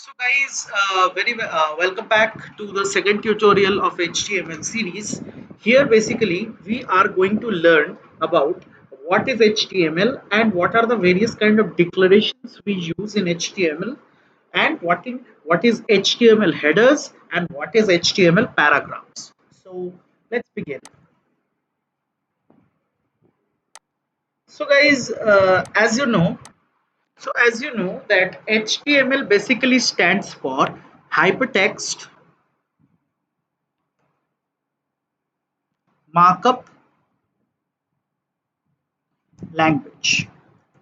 So guys, welcome back to the second tutorial of HTML series. Here basically we are going to learn about what is HTML and what are the various kind of declarations we use in HTML and what is HTML headers and what is HTML paragraphs. So let's begin. So guys, as you know that HTML basically stands for hypertext markup language.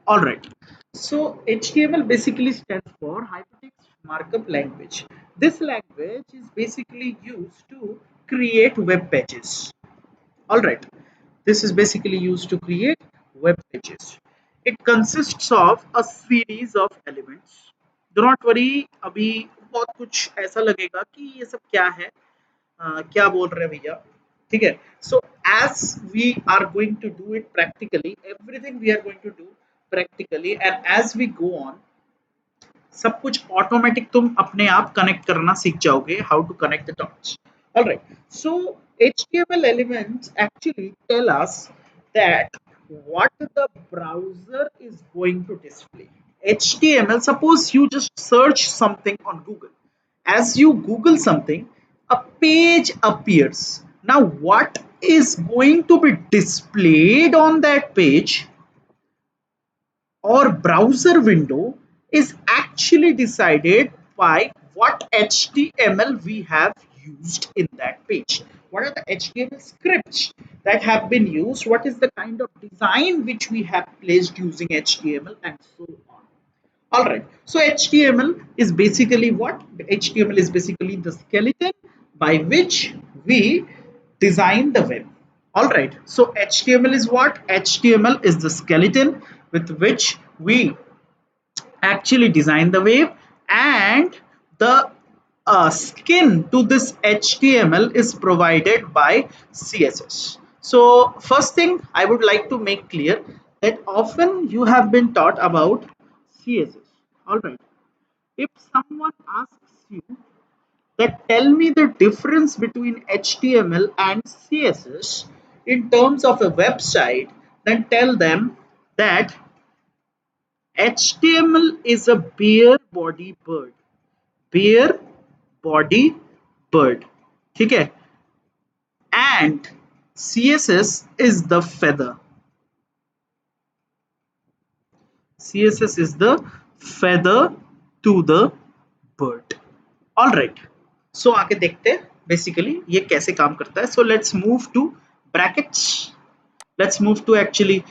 All right. So HTML basically stands for hypertext markup language. This language is basically used to create web pages. All right. This is basically used to create web pages. It consists of a series of elements. Do not worry. अभी बहुत कुछ ऐसा लगेगा कि ये सब क्या है, क्या बोल रहे हैं भैया, ठीक है. So as we are going to do it practically, everything we are going to do practically and as we go on सब कुछ ऑटोमेटिक तुम अपने आप कनेक्ट करना सीख जाओगे, how to connect the dots. Alright. So HTML elements actually tell us that what the browser is going to display. HTML, suppose you just search something on Google. As you Google something, a page appears. Now what is going to be displayed on that page or browser window is actually decided by what HTML we have used in that page. What are the HTML scripts that have been used? What is the kind of design which we have placed using HTML and so on. All right. So HTML is basically what? HTML is basically the skeleton by which we design the web. All right. So HTML is what? HTML is the skeleton with which we actually design the web, and the skin to this HTML is provided by CSS. So first thing I would like to make clear that often you have been taught about CSS. All right. If someone asks you that tell me the difference between HTML and CSS in terms of a website, then tell them that HTML is a bare body bird. Bare body bird. ठीक है? And CSS is the feather. CSS is the feather to the bird. All right. So आगे देखते हैं basically ये कैसे काम करता है. So let's move to brackets. Let's move to actually